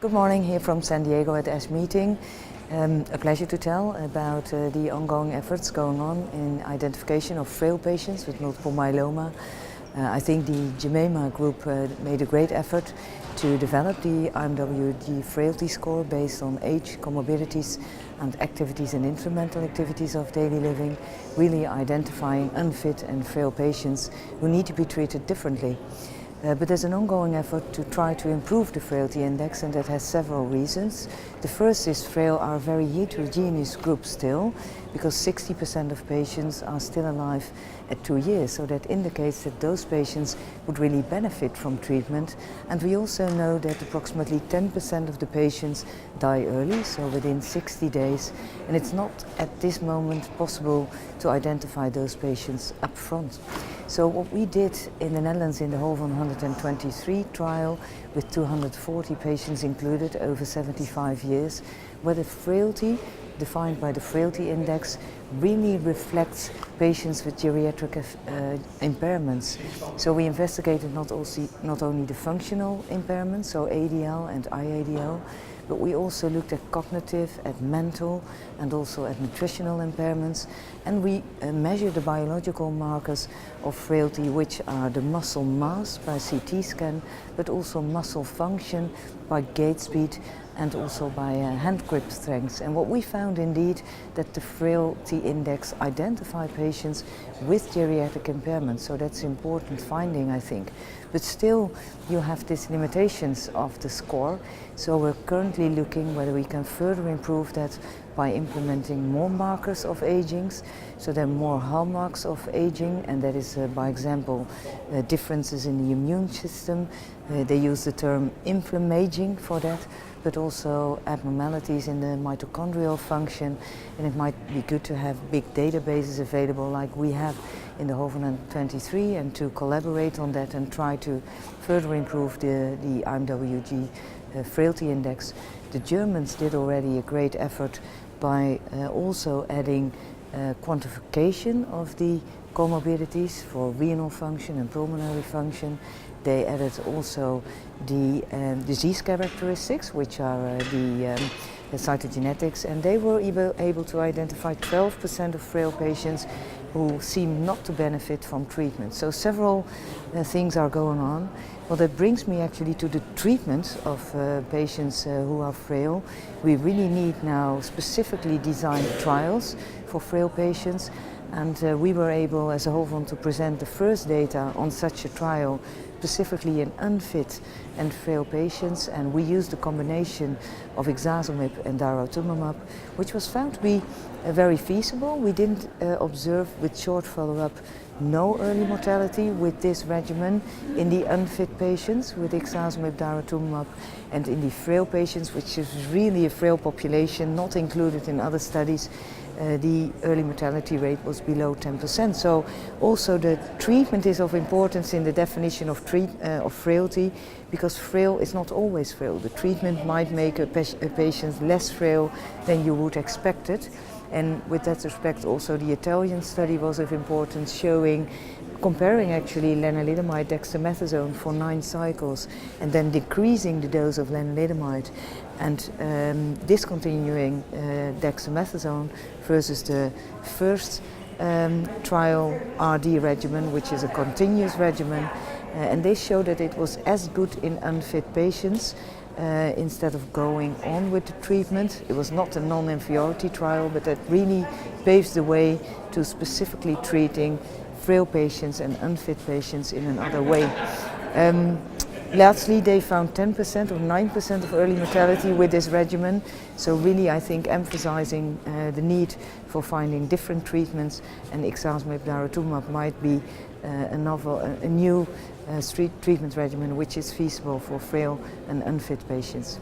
Good morning, here from San Diego at ASH meeting. A pleasure to tell about the ongoing efforts going on in identification of frail patients with multiple myeloma. I think the Jemima group made a great effort to develop the IMWG frailty score based on age, comorbidities and activities and instrumental activities of daily living, really identifying unfit and frail patients who need to be treated differently. But there's an ongoing effort to try to improve the frailty index, and that has several reasons. The first is frail are a very heterogeneous group still, because 60% of patients are still alive at 2 years, so that indicates that those patients would really benefit from treatment. And we also know that approximately 10% of the patients die early, so within 60 days, and it's not at this moment possible to identify those patients up front. So what we did in the Netherlands in the HOVON 123 trial with 240 patients included over 75 years, where the frailty, defined by the frailty index, really reflects patients with geriatric impairments. So we investigated not only the functional impairments, so ADL and IADL, but we also looked at cognitive, at mental, and also at nutritional impairments. And we measured the biological markers of frailty, which are the muscle mass by CT scan, but also muscle function by gait speed and also by hand grip strength. And what we found indeed that the frailty index identified patients with geriatric impairment, so that's an important finding, I think. But still you have these limitations of the score, so we're currently looking whether we can further improve that by implementing more markers of aging, so there are more hallmarks of aging, and that is by example differences in the immune system. They use the term inflammaging for that, but also abnormalities in the mitochondrial function, and it might be good to have big databases available like we have in the HOVON 23 and to collaborate on that and try to further improve the IMWG frailty index. The Germans did already a great effort by also adding quantification of the comorbidities for renal function and pulmonary function. They added also the disease characteristics, which are the cytogenetics, and they were able to identify 12% of frail patients who seem not to benefit from treatment. So several things are going on. Well, that brings me actually to the treatment of patients who are frail. We really need now specifically designed trials for frail patients, and we were able as a HOVON to present the first data on such a trial specifically in unfit and frail patients, and we used a combination of ixazomib and daratumumab, which was found to be very feasible. We didn't observe with short follow-up no early mortality with this regimen in the unfit patients with ixazomib, daratumumab, and in the frail patients, which is really a frail population not included in other studies, the early mortality rate was below 10%. So also the treatment is of importance in the definition of frailty, because frail is not always frail. The treatment might make a patient less frail than you would expect it. And with that respect also the Italian study was of importance, comparing actually lenalidomide dexamethasone for 9 cycles and then decreasing the dose of lenalidomide and discontinuing dexamethasone versus the first trial RD regimen, which is a continuous regimen, and they showed that it was as good in unfit patients instead of going on with the treatment. It was not a non-inferiority trial, but that really paves the way to specifically treating frail patients and unfit patients in another way. Lastly, they found 10% or 9% of early mortality with this regimen. So really, I think emphasizing the need for finding different treatments, and ixazomib daratumumab might be a new treatment regimen which is feasible for frail and unfit patients.